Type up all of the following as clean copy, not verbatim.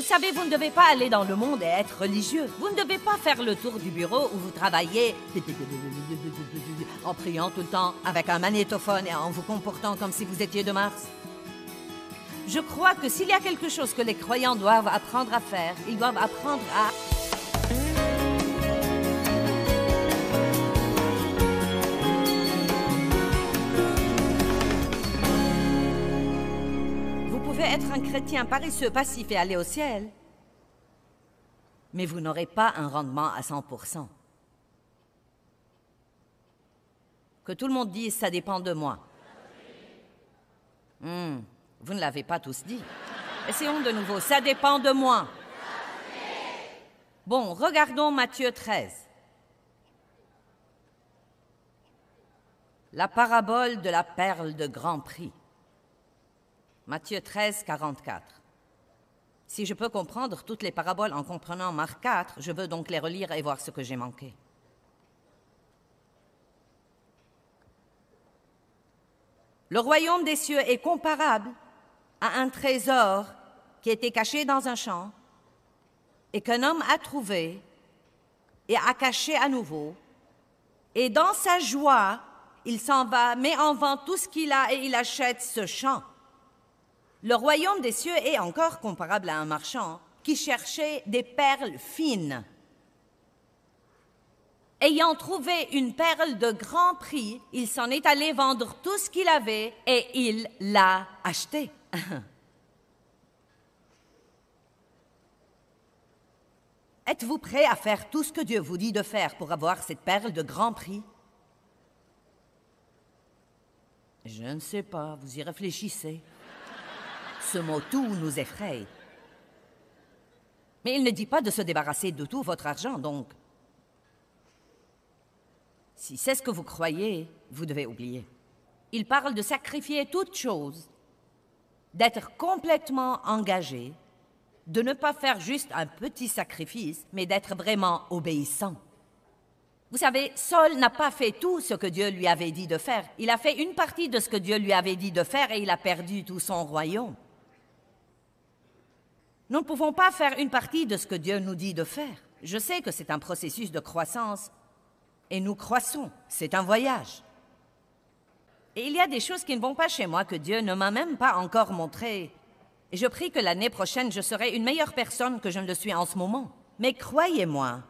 savez, vous ne devez pas aller dans le monde et être religieux. Vous ne devez pas faire le tour du bureau où vous travaillez en priant tout le temps avec un magnétophone et en vous comportant comme si vous étiez de Mars. Je crois que s'il y a quelque chose que les croyants doivent apprendre à faire, ils doivent apprendre à... Vous pouvez être un chrétien paresseux, passif et aller au ciel, mais vous n'aurez pas un rendement à 100%. Que tout le monde dise « ça dépend de moi ». Vous ne l'avez pas tous dit. Essayons de nouveau. Ça dépend de moi. Bon, regardons Matthieu 13. La parabole de la perle de grand prix. Matthieu 13, 44. Si je peux comprendre toutes les paraboles en comprenant Marc 4, je veux donc les relire et voir ce que j'ai manqué. Le royaume des cieux est comparable à un trésor qui était caché dans un champ et qu'un homme a trouvé et a caché à nouveau. Et dans sa joie, il s'en va, met en vente tout ce qu'il a et il achète ce champ. Le royaume des cieux est encore comparable à un marchand qui cherchait des perles fines. Ayant trouvé une perle de grand prix, il s'en est allé vendre tout ce qu'il avait et il l'a achetée. Êtes-vous prêt à faire tout ce que Dieu vous dit de faire pour avoir cette perle de grand prix? Je ne sais pas, vous y réfléchissez. Ce mot « tout » nous effraie. Mais il ne dit pas de se débarrasser de tout votre argent, donc... Si c'est ce que vous croyez, vous devez oublier. Il parle de sacrifier toute chose, d'être complètement engagé, de ne pas faire juste un petit sacrifice, mais d'être vraiment obéissant. Vous savez, Saul n'a pas fait tout ce que Dieu lui avait dit de faire. Il a fait une partie de ce que Dieu lui avait dit de faire et il a perdu tout son royaume. Nous ne pouvons pas faire une partie de ce que Dieu nous dit de faire. Je sais que c'est un processus de croissance et nous croissons. C'est un voyage. Et il y a des choses qui ne vont pas chez moi que Dieu ne m'a même pas encore montrées. Et je prie que l'année prochaine, je serai une meilleure personne que je ne le suis en ce moment. Mais croyez-moi,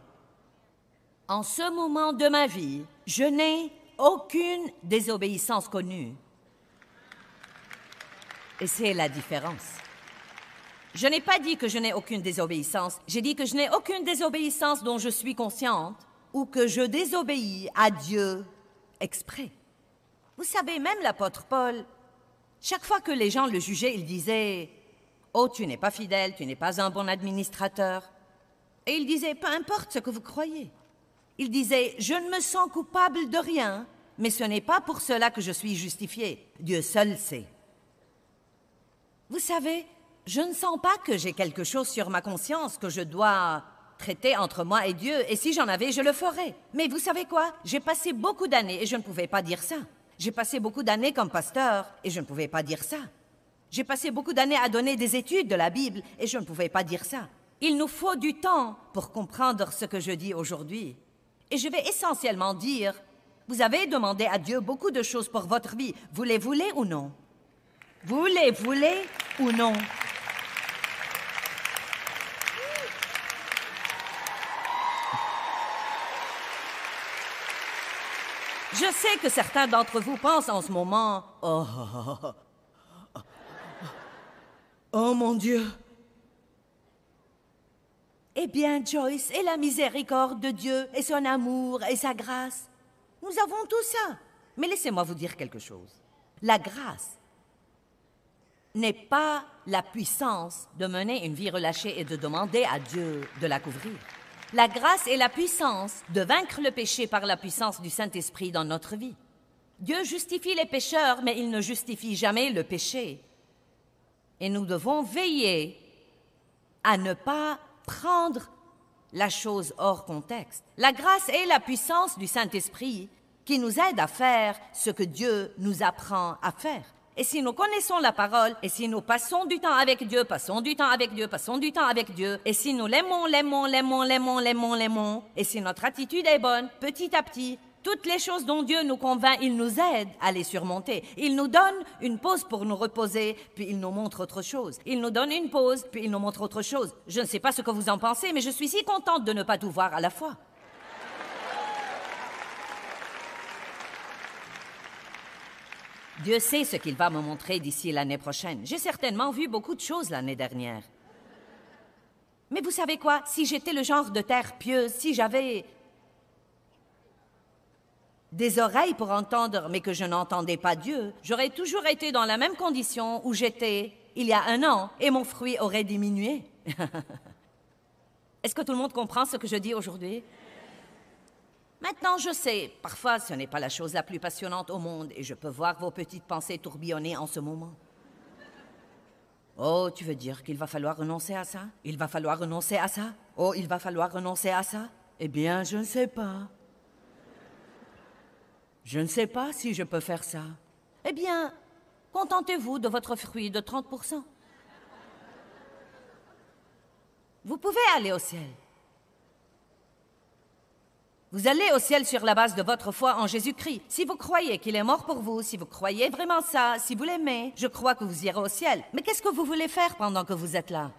en ce moment de ma vie, je n'ai aucune désobéissance connue. Et c'est la différence. Je n'ai pas dit que je n'ai aucune désobéissance. J'ai dit que je n'ai aucune désobéissance dont je suis consciente ou que je désobéis à Dieu exprès. Vous savez, même l'apôtre Paul, chaque fois que les gens le jugeaient, il disait « Oh, tu n'es pas fidèle, tu n'es pas un bon administrateur. » Et il disait « Peu importe ce que vous croyez. » Il disait « Je ne me sens coupable de rien, mais ce n'est pas pour cela que je suis justifié. Dieu seul sait. » Vous savez, je ne sens pas que j'ai quelque chose sur ma conscience que je dois traiter entre moi et Dieu, et si j'en avais, je le ferais. Mais vous savez quoi? J'ai passé beaucoup d'années et je ne pouvais pas dire ça. J'ai passé beaucoup d'années comme pasteur et je ne pouvais pas dire ça. J'ai passé beaucoup d'années à donner des études de la Bible et je ne pouvais pas dire ça. Il nous faut du temps pour comprendre ce que je dis aujourd'hui. Et je vais essentiellement dire, vous avez demandé à Dieu beaucoup de choses pour votre vie. Vous les voulez ou non? Vous les voulez ou non? Je sais que certains d'entre vous pensent en ce moment « Oh mon Dieu !» Eh bien, Joyce, et la miséricorde de Dieu, et son amour, et sa grâce, nous avons tout ça. Mais laissez-moi vous dire quelque chose. La grâce n'est pas la puissance de mener une vie relâchée et de demander à Dieu de la couvrir. La grâce est la puissance de vaincre le péché par la puissance du Saint-Esprit dans notre vie. Dieu justifie les pécheurs, mais il ne justifie jamais le péché. Et nous devons veiller à ne pas prendre la chose hors contexte. La grâce est la puissance du Saint-Esprit qui nous aide à faire ce que Dieu nous apprend à faire. Et si nous connaissons la parole, et si nous passons du temps avec Dieu, passons du temps avec Dieu, passons du temps avec Dieu, et si nous l'aimons, et si notre attitude est bonne, petit à petit, toutes les choses dont Dieu nous convainc, il nous aide à les surmonter. Il nous donne une pause pour nous reposer, puis il nous montre autre chose. Il nous donne une pause, puis il nous montre autre chose. Je ne sais pas ce que vous en pensez, mais je suis si contente de ne pas tout voir à la fois. Dieu sait ce qu'il va me montrer d'ici l'année prochaine. J'ai certainement vu beaucoup de choses l'année dernière. Mais vous savez quoi? Si j'étais le genre de terre pieuse, si j'avais des oreilles pour entendre, mais que je n'entendais pas Dieu, j'aurais toujours été dans la même condition où j'étais il y a 1 an et mon fruit aurait diminué. Est-ce que tout le monde comprend ce que je dis aujourd'hui? Maintenant, je sais, parfois ce n'est pas la chose la plus passionnante au monde et je peux voir vos petites pensées tourbillonner en ce moment. Oh, tu veux dire qu'il va falloir renoncer à ça? Il va falloir renoncer à ça? Oh, il va falloir renoncer à ça? Eh bien, je ne sais pas. Je ne sais pas si je peux faire ça. Eh bien, contentez-vous de votre fruit de 30%. Vous pouvez aller au ciel. Vous allez au ciel sur la base de votre foi en Jésus-Christ. Si vous croyez qu'il est mort pour vous, si vous croyez vraiment ça, si vous l'aimez, je crois que vous irez au ciel. Mais qu'est-ce que vous voulez faire pendant que vous êtes là?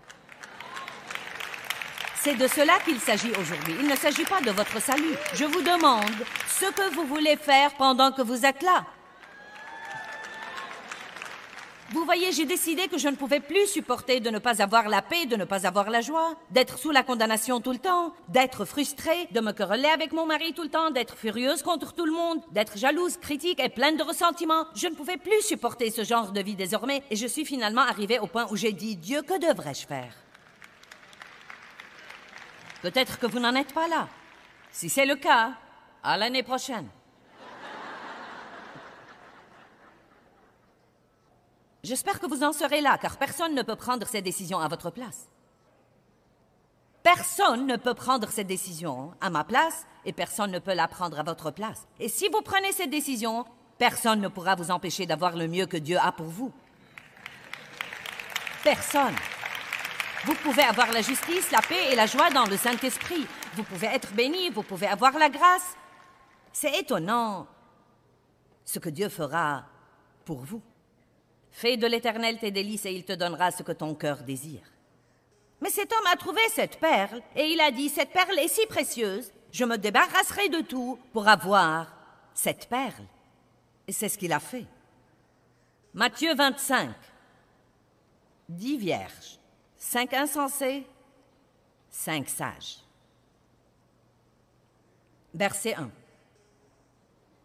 C'est de cela qu'il s'agit aujourd'hui. Il ne s'agit pas de votre salut. Je vous demande ce que vous voulez faire pendant que vous êtes là. Vous voyez, j'ai décidé que je ne pouvais plus supporter de ne pas avoir la paix, de ne pas avoir la joie, d'être sous la condamnation tout le temps, d'être frustrée, de me quereller avec mon mari tout le temps, d'être furieuse contre tout le monde, d'être jalouse, critique et pleine de ressentiments. Je ne pouvais plus supporter ce genre de vie désormais et je suis finalement arrivée au point où j'ai dit « Dieu, que devrais-je faire ?» Peut-être que vous n'en êtes pas là. Si c'est le cas, à l'année prochaine. J'espère que vous en serez là, car personne ne peut prendre ces décisions à votre place. Personne ne peut prendre cette décision à ma place et personne ne peut la prendre à votre place. Et si vous prenez cette décision, personne ne pourra vous empêcher d'avoir le mieux que Dieu a pour vous. Personne. Vous pouvez avoir la justice, la paix et la joie dans le Saint-Esprit. Vous pouvez être béni, vous pouvez avoir la grâce. C'est étonnant ce que Dieu fera pour vous. Fais de l'Éternel tes délices et il te donnera ce que ton cœur désire. Mais cet homme a trouvé cette perle et il a dit, cette perle est si précieuse, je me débarrasserai de tout pour avoir cette perle. Et c'est ce qu'il a fait. Matthieu 25, 10 vierges, 5 insensés, 5 sages. Verset 1.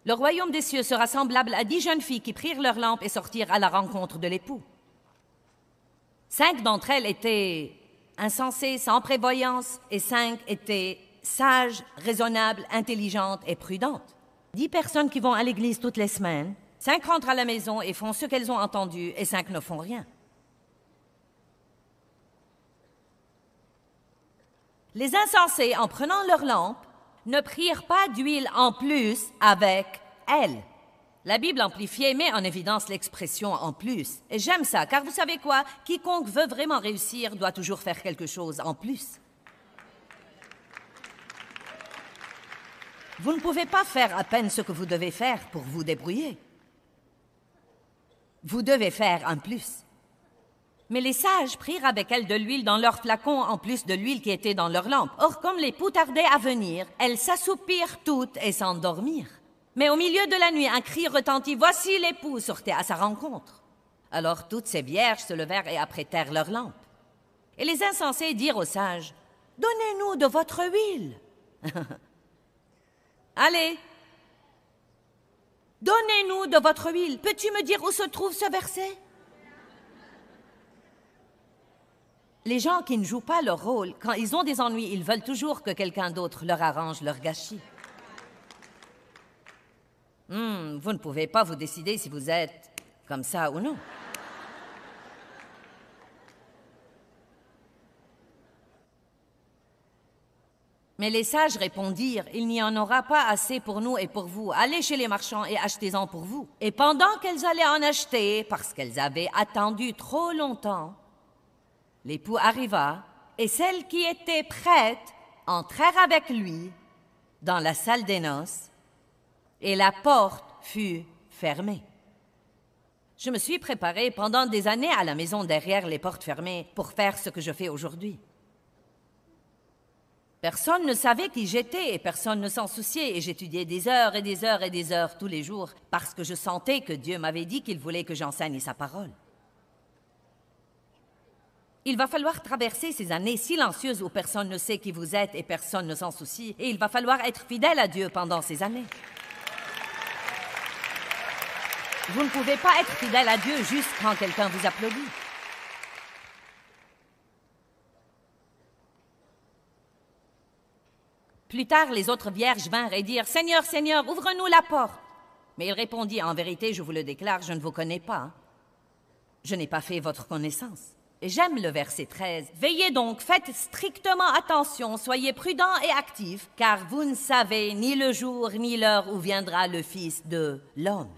Le royaume des cieux sera semblable à 10 jeunes filles qui prirent leurs lampes et sortirent à la rencontre de l'époux. 5 d'entre elles étaient insensées, sans prévoyance, et 5 étaient sages, raisonnables, intelligentes et prudentes. 10 personnes qui vont à l'église toutes les semaines, 5 rentrent à la maison et font ce qu'elles ont entendu, et 5 ne font rien. Les insensés, en prenant leurs lampes, ne prirent pas d'huile en plus avec elles. La Bible amplifiée met en évidence l'expression « en plus ». Et j'aime ça, car vous savez quoi? Quiconque veut vraiment réussir doit toujours faire quelque chose en plus. Vous ne pouvez pas faire à peine ce que vous devez faire pour vous débrouiller. Vous devez faire un plus. Mais les sages prirent avec elles de l'huile dans leurs flacons en plus de l'huile qui était dans leurs lampes. Or, comme l'époux tardait à venir, elles s'assoupirent toutes et s'endormirent. Mais au milieu de la nuit, un cri retentit. Voici l'époux sortait à sa rencontre. Alors toutes ces vierges se levèrent et apprêtèrent leurs lampes. Et les insensés dirent aux sages, « Donnez-nous de votre huile. » Allez, donnez-nous de votre huile. Peux-tu me dire où se trouve ce verset? Les gens qui ne jouent pas leur rôle, quand ils ont des ennuis, ils veulent toujours que quelqu'un d'autre leur arrange leur gâchis. Vous ne pouvez pas vous décider si vous êtes comme ça ou non. Mais les sages répondirent, « Il n'y en aura pas assez pour nous et pour vous. Allez chez les marchands et achetez-en pour vous. » Et pendant qu'elles allaient en acheter, parce qu'elles avaient attendu trop longtemps, l'époux arriva, et celles qui étaient prêtes entrèrent avec lui dans la salle des noces, et la porte fut fermée. Je me suis préparée pendant des années à la maison derrière les portes fermées pour faire ce que je fais aujourd'hui. Personne ne savait qui j'étais et personne ne s'en souciait, et j'étudiais des heures et des heures et des heures tous les jours parce que je sentais que Dieu m'avait dit qu'il voulait que j'enseigne sa parole. Il va falloir traverser ces années silencieuses où personne ne sait qui vous êtes et personne ne s'en soucie, et il va falloir être fidèle à Dieu pendant ces années. Vous ne pouvez pas être fidèle à Dieu juste quand quelqu'un vous applaudit. Plus tard, les autres vierges vinrent et dirent, « Seigneur, Seigneur, ouvre-nous la porte. » Mais il répondit, « En vérité, je vous le déclare, je ne vous connais pas. Je n'ai pas fait votre connaissance. » Et j'aime le verset 13. « Veillez donc, faites strictement attention, soyez prudents et actifs, car vous ne savez ni le jour ni l'heure où viendra le Fils de l'homme. »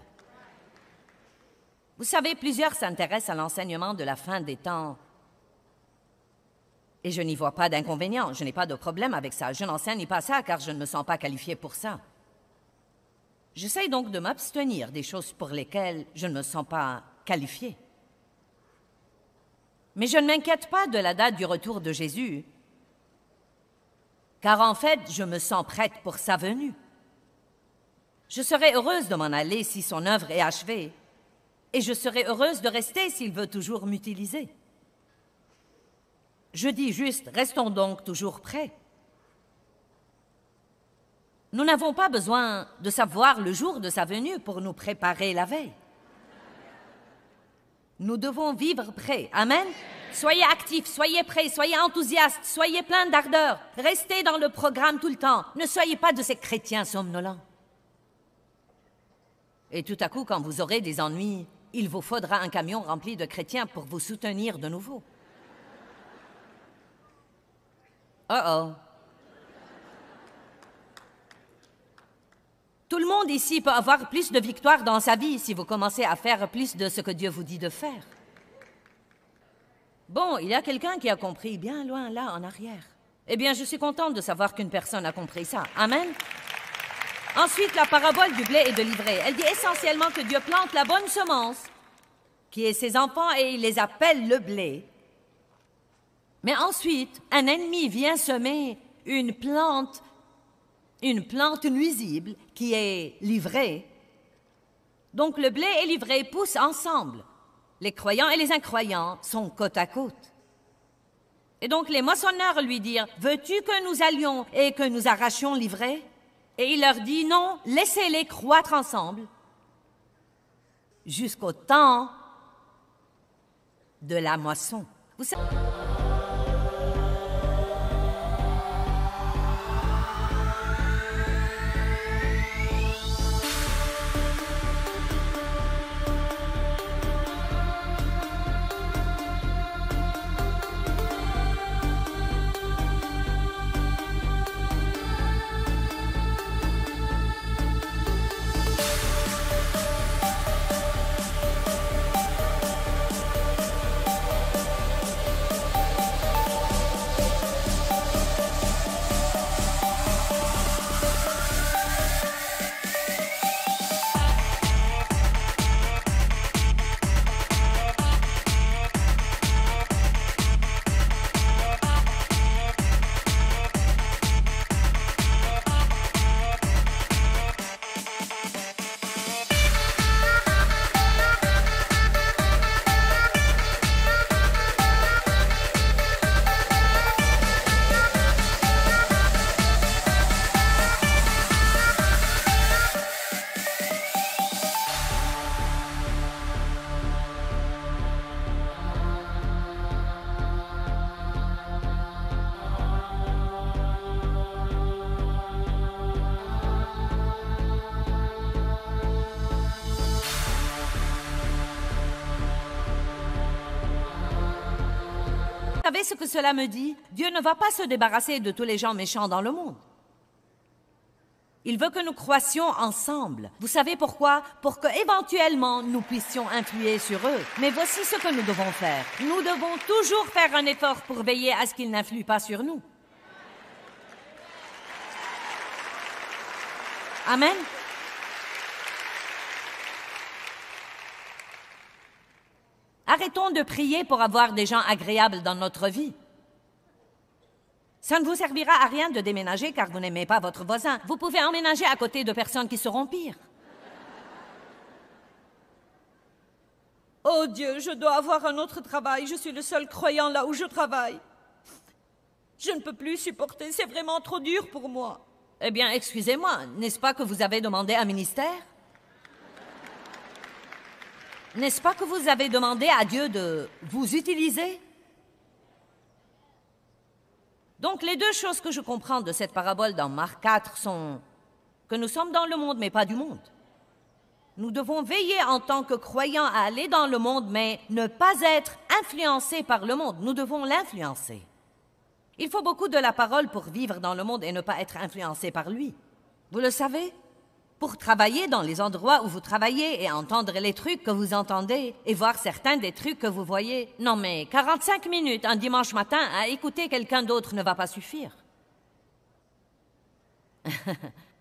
Vous savez, plusieurs s'intéressent à l'enseignement de la fin des temps. Et je n'y vois pas d'inconvénient, je n'ai pas de problème avec ça. Je n'enseigne pas ça car je ne me sens pas qualifiée pour ça. J'essaie donc de m'abstenir des choses pour lesquelles je ne me sens pas qualifiée. Mais je ne m'inquiète pas de la date du retour de Jésus, car en fait, je me sens prête pour sa venue. Je serai heureuse de m'en aller si son œuvre est achevée, et je serai heureuse de rester s'il veut toujours m'utiliser. Je dis juste, restons donc toujours prêts. Nous n'avons pas besoin de savoir le jour de sa venue pour nous préparer la veille. Nous devons vivre prêts. Amen. Soyez actifs, soyez prêts, soyez enthousiastes, soyez pleins d'ardeur. Restez dans le programme tout le temps. Ne soyez pas de ces chrétiens somnolents. Et tout à coup, quand vous aurez des ennuis, il vous faudra un camion rempli de chrétiens pour vous soutenir de nouveau. Oh. Tout le monde ici peut avoir plus de victoires dans sa vie si vous commencez à faire plus de ce que Dieu vous dit de faire. Bon, il y a quelqu'un qui a compris bien loin là en arrière. Eh bien, je suis contente de savoir qu'une personne a compris ça. Amen. Ensuite, la parabole du blé et de l'ivraie. Elle dit essentiellement que Dieu plante la bonne semence, qui est ses enfants, et il les appelle le blé. Mais ensuite, un ennemi vient semer une plante nuisible qui est l'ivraie. Donc le blé et l'ivraie poussent ensemble. Les croyants et les incroyants sont côte à côte. Et donc les moissonneurs lui dirent, « Veux-tu que nous allions et que nous arrachions l'ivraie? » Et il leur dit, « Non, laissez-les croître ensemble jusqu'au temps de la moisson. » Vous savez... Vous savez ce que cela me dit? Dieu ne va pas se débarrasser de tous les gens méchants dans le monde. Il veut que nous croissions ensemble. Vous savez pourquoi? Pour qu'éventuellement nous puissions influer sur eux. Mais voici ce que nous devons faire. Nous devons toujours faire un effort pour veiller à ce qu'ils n'influent pas sur nous. Amen. Arrêtons de prier pour avoir des gens agréables dans notre vie. Ça ne vous servira à rien de déménager car vous n'aimez pas votre voisin. Vous pouvez emménager à côté de personnes qui seront pires. Oh Dieu, je dois avoir un autre travail. Je suis le seul croyant là où je travaille. Je ne peux plus supporter, c'est vraiment trop dur pour moi. Eh bien, excusez-moi, n'est-ce pas que vous avez demandé un ministère? N'est-ce pas que vous avez demandé à Dieu de vous utiliser? Donc, les deux choses que je comprends de cette parabole dans Marc 4 sont que nous sommes dans le monde, mais pas du monde. Nous devons veiller en tant que croyants à aller dans le monde, mais ne pas être influencés par le monde. Nous devons l'influencer. Il faut beaucoup de la parole pour vivre dans le monde et ne pas être influencé par lui. Vous le savez? Pour travailler dans les endroits où vous travaillez et entendre les trucs que vous entendez et voir certains des trucs que vous voyez. Non mais 45 minutes un dimanche matin à écouter quelqu'un d'autre ne va pas suffire.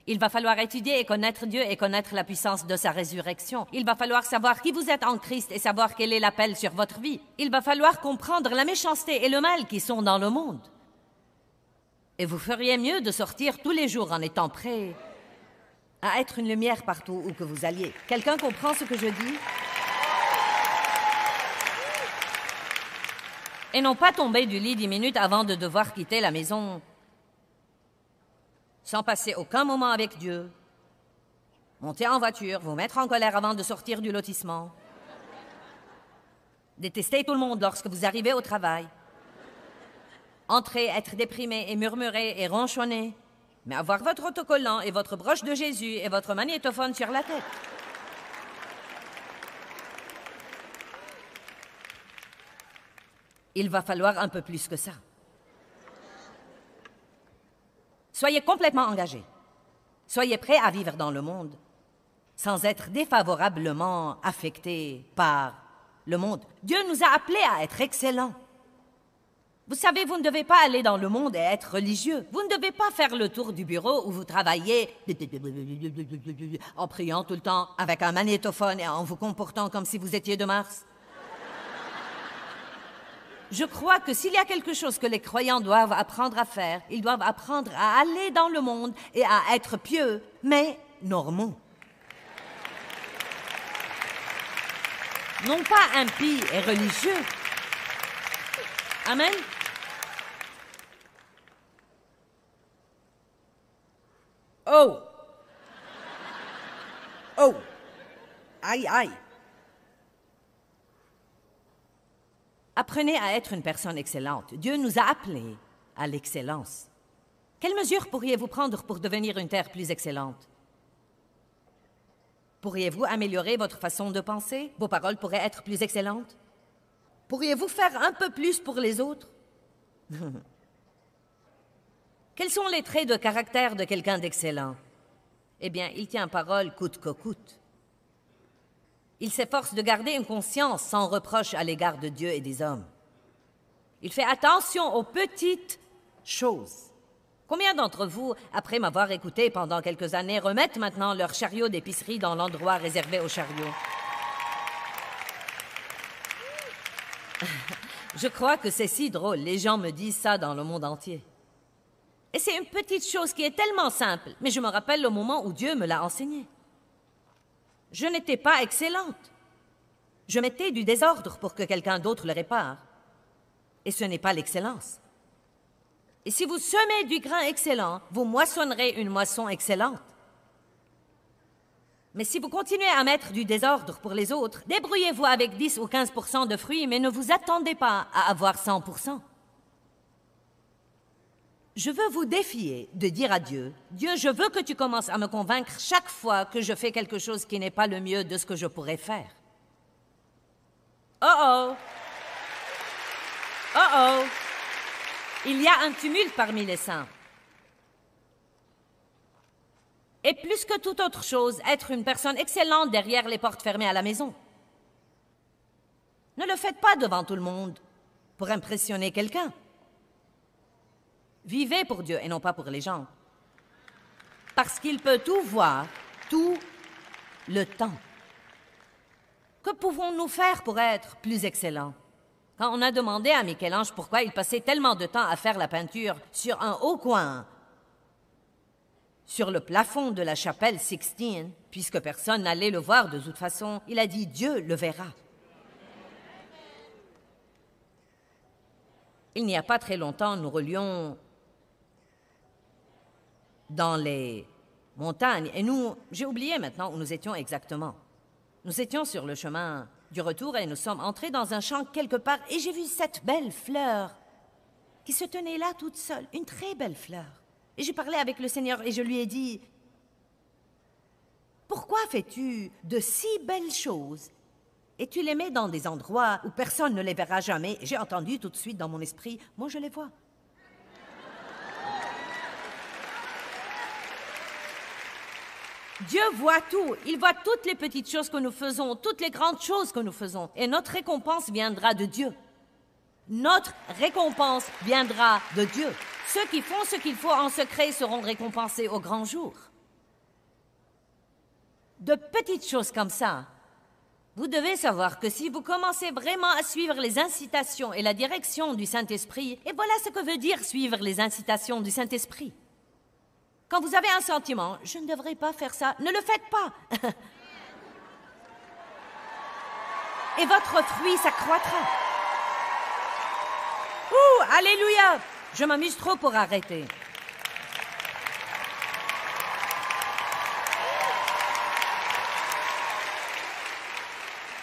Il va falloir étudier et connaître Dieu et connaître la puissance de sa résurrection. Il va falloir savoir qui vous êtes en Christ et savoir quel est l'appel sur votre vie. Il va falloir comprendre la méchanceté et le mal qui sont dans le monde. Et vous feriez mieux de sortir tous les jours en étant prêt à être une lumière partout où que vous alliez. Quelqu'un comprend ce que je dis? Et non pas tomber du lit 10 minutes avant de devoir quitter la maison sans passer aucun moment avec Dieu. Monter en voiture, vous mettre en colère avant de sortir du lotissement. Détester tout le monde lorsque vous arrivez au travail. Entrer, être déprimé et murmurer et ronchonner. Mais avoir votre autocollant et votre broche de Jésus et votre magnétophone sur la tête. Il va falloir un peu plus que ça. Soyez complètement engagés. Soyez prêts à vivre dans le monde sans être défavorablement affectés par le monde. Dieu nous a appelés à être excellents. Vous savez, vous ne devez pas aller dans le monde et être religieux. Vous ne devez pas faire le tour du bureau où vous travaillez en priant tout le temps avec un magnétophone et en vous comportant comme si vous étiez de Mars. Je crois que s'il y a quelque chose que les croyants doivent apprendre à faire, ils doivent apprendre à aller dans le monde et à être pieux, mais normaux. Non pas impies et religieux. Amen. Oh! Oh! Aïe, aïe! Apprenez à être une personne excellente. Dieu nous a appelés à l'excellence. Quelles mesures pourriez-vous prendre pour devenir une terre plus excellente? Pourriez-vous améliorer votre façon de penser? Vos paroles pourraient être plus excellentes? Pourriez-vous faire un peu plus pour les autres? Quels sont les traits de caractère de quelqu'un d'excellent? Eh bien, il tient parole coûte que coûte. Il s'efforce de garder une conscience sans reproche à l'égard de Dieu et des hommes. Il fait attention aux petites choses. Combien d'entre vous, après m'avoir écouté pendant quelques années, remettent maintenant leur chariot d'épicerie dans l'endroit réservé aux chariots? Je crois que c'est si drôle. Les gens me disent ça dans le monde entier. Et c'est une petite chose qui est tellement simple, mais je me rappelle le moment où Dieu me l'a enseigné. Je n'étais pas excellente. Je mettais du désordre pour que quelqu'un d'autre le répare. Et ce n'est pas l'excellence. Et si vous semez du grain excellent, vous moissonnerez une moisson excellente. Mais si vous continuez à mettre du désordre pour les autres, débrouillez-vous avec 10 ou 15% de fruits, mais ne vous attendez pas à avoir 100%. Je veux vous défier de dire à Dieu, « Dieu, je veux que tu commences à me convaincre chaque fois que je fais quelque chose qui n'est pas le mieux de ce que je pourrais faire. » Oh oh! Oh oh! Il y a un tumulte parmi les saints. Et plus que toute autre chose, être une personne excellente derrière les portes fermées à la maison. Ne le faites pas devant tout le monde pour impressionner quelqu'un. Vivez pour Dieu et non pas pour les gens. Parce qu'il peut tout voir, tout le temps. Que pouvons-nous faire pour être plus excellents? Quand on a demandé à Michel-Ange pourquoi il passait tellement de temps à faire la peinture sur un haut coin, sur le plafond de la chapelle Sixtine, puisque personne n'allait le voir de toute façon, il a dit « Dieu le verra ». Il n'y a pas très longtemps, nous roulions dans les montagnes et j'ai oublié maintenant où nous étions exactement. Nous étions sur le chemin du retour et nous sommes entrés dans un champ quelque part et j'ai vu cette belle fleur qui se tenait là toute seule, une très belle fleur. Et j'ai parlé avec le Seigneur et je lui ai dit « Pourquoi fais-tu de si belles choses et tu les mets dans des endroits où personne ne les verra jamais? » J'ai entendu tout de suite dans mon esprit « Moi, je les vois. » Dieu voit tout. Il voit toutes les petites choses que nous faisons, toutes les grandes choses que nous faisons. Et notre récompense viendra de Dieu. Notre récompense viendra de Dieu. Ceux qui font ce qu'il faut en secret seront récompensés au grand jour. De petites choses comme ça. Vous devez savoir que si vous commencez vraiment à suivre les incitations et la direction du Saint-Esprit, et voilà ce que veut dire suivre les incitations du Saint-Esprit. Quand vous avez un sentiment, je ne devrais pas faire ça, ne le faites pas. Et votre fruit s'accroîtra. Ouh, alléluia! Je m'amuse trop pour arrêter.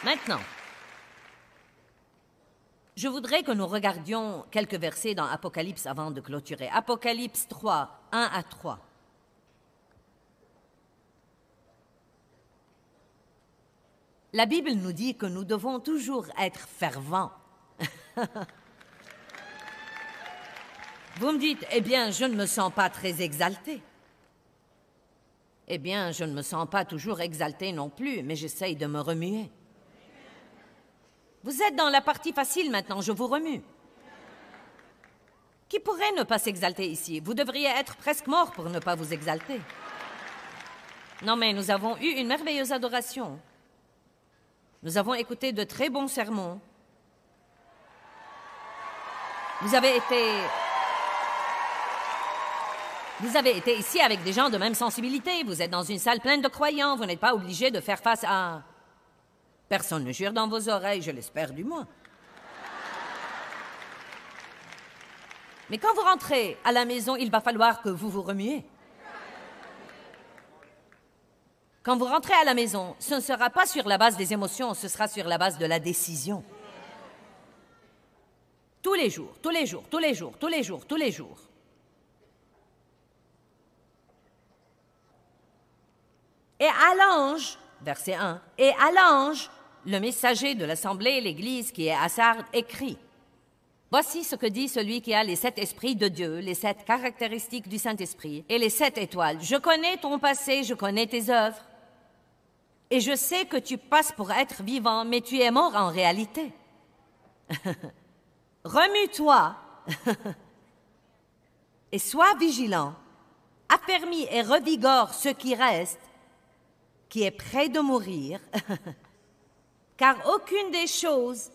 Maintenant, je voudrais que nous regardions quelques versets dans Apocalypse avant de clôturer. Apocalypse 3, 1 à 3. La Bible nous dit que nous devons toujours être fervents. Vous me dites, eh bien, je ne me sens pas très exalté. Eh bien, je ne me sens pas toujours exalté non plus, mais j'essaye de me remuer. Vous êtes dans la partie facile maintenant, je vous remue. Qui pourrait ne pas s'exalter ici? Vous devriez être presque mort pour ne pas vous exalter. Non, mais nous avons eu une merveilleuse adoration. Nous avons écouté de très bons sermons. Vous avez été ici avec des gens de même sensibilité. Vous êtes dans une salle pleine de croyants. Vous n'êtes pas obligé de faire face à... Personne ne jure dans vos oreilles, je l'espère du moins. Mais quand vous rentrez à la maison, il va falloir que vous vous remuez. Quand vous rentrez à la maison, ce ne sera pas sur la base des émotions, ce sera sur la base de la décision. Tous les jours, tous les jours, tous les jours, tous les jours, tous les jours. Et à l'ange, verset 1, et à l'ange, le messager de l'assemblée, l'Église qui est à Sardes, écrit: Voici ce que dit celui qui a les 7 esprits de Dieu, les 7 caractéristiques du Saint-Esprit et les 7 étoiles. Je connais ton passé, je connais tes œuvres. Et je sais que tu passes pour être vivant, mais tu es mort en réalité. Remue-toi et sois vigilant, affermis et revigore ce qui reste, qui est près de mourir, car aucune des choses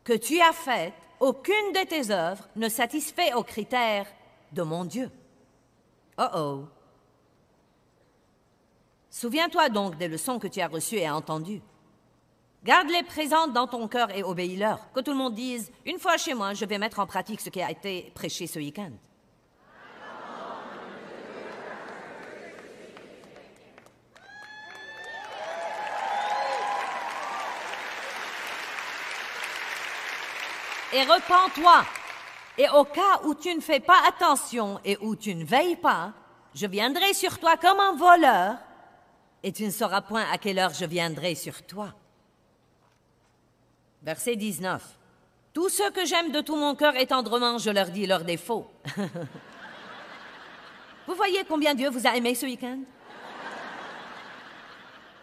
que tu as faites, aucune de tes œuvres ne satisfait aux critères de mon Dieu. Oh oh! Souviens-toi donc des leçons que tu as reçues et entendues. Garde-les présentes dans ton cœur et obéis-leur. Que tout le monde dise, une fois chez moi, je vais mettre en pratique ce qui a été prêché ce week-end. Et repens-toi. Et au cas où tu ne fais pas attention et où tu ne veilles pas, je viendrai sur toi comme un voleur et tu ne sauras point à quelle heure je viendrai sur toi. Verset 19. Tous ceux que j'aime de tout mon cœur et tendrement, je leur dis leurs défauts. Vous voyez combien Dieu vous a aimé ce week-end?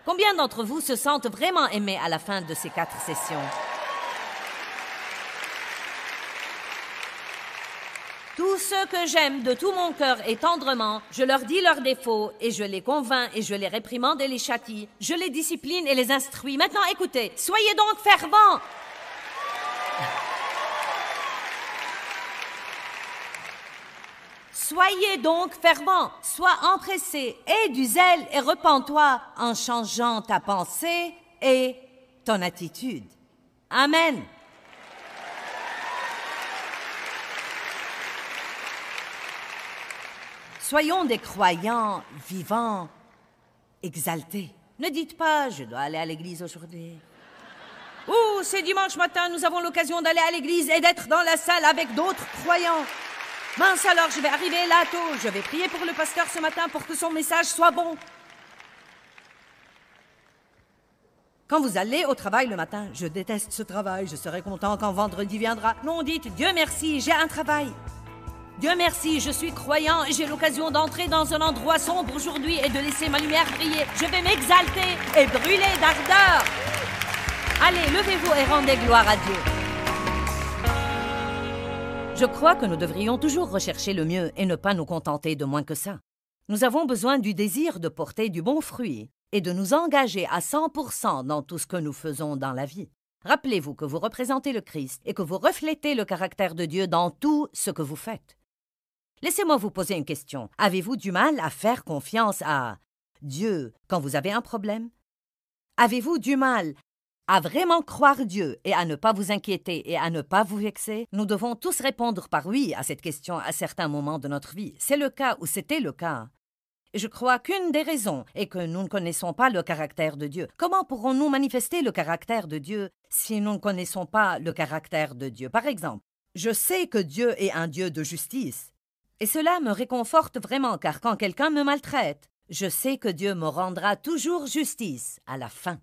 Combien d'entre vous se sentent vraiment aimés à la fin de ces 4 sessions? Tous ceux que j'aime de tout mon cœur et tendrement, je leur dis leurs défauts et je les convainc et je les réprimande et les châtie. Je les discipline et les instruis. Maintenant, écoutez, soyez donc fervents. Soyez donc fervents, sois empressé, aie du zèle et repens-toi en changeant ta pensée et ton attitude. Amen. Soyons des croyants vivants, exaltés. Ne dites pas « je dois aller à l'église aujourd'hui ». Oh, c'est dimanche matin, nous avons l'occasion d'aller à l'église et d'être dans la salle avec d'autres croyants. Mince alors, je vais arriver là tôt. Je vais prier pour le pasteur ce matin pour que son message soit bon. Quand vous allez au travail le matin, je déteste ce travail, je serai content quand vendredi viendra. Non, dites, Dieu merci, j'ai un travail. Dieu merci, je suis croyant et j'ai l'occasion d'entrer dans un endroit sombre aujourd'hui et de laisser ma lumière briller. Je vais m'exalter et brûler d'ardeur. Allez, levez-vous et rendez gloire à Dieu. Je crois que nous devrions toujours rechercher le mieux et ne pas nous contenter de moins que ça. Nous avons besoin du désir de porter du bon fruit et de nous engager à 100% dans tout ce que nous faisons dans la vie. Rappelez-vous que vous représentez le Christ et que vous reflétez le caractère de Dieu dans tout ce que vous faites. Laissez-moi vous poser une question. Avez-vous du mal à faire confiance à Dieu quand vous avez un problème? Avez-vous du mal à vraiment croire Dieu et à ne pas vous inquiéter et à ne pas vous vexer? Nous devons tous répondre par oui à cette question à certains moments de notre vie. C'est le cas ou c'était le cas. Et je crois qu'une des raisons est que nous ne connaissons pas le caractère de Dieu. Comment pourrons-nous manifester le caractère de Dieu si nous ne connaissons pas le caractère de Dieu? Par exemple, je sais que Dieu est un Dieu de justice. Et cela me réconforte vraiment, car quand quelqu'un me maltraite, je sais que Dieu me rendra toujours justice à la fin.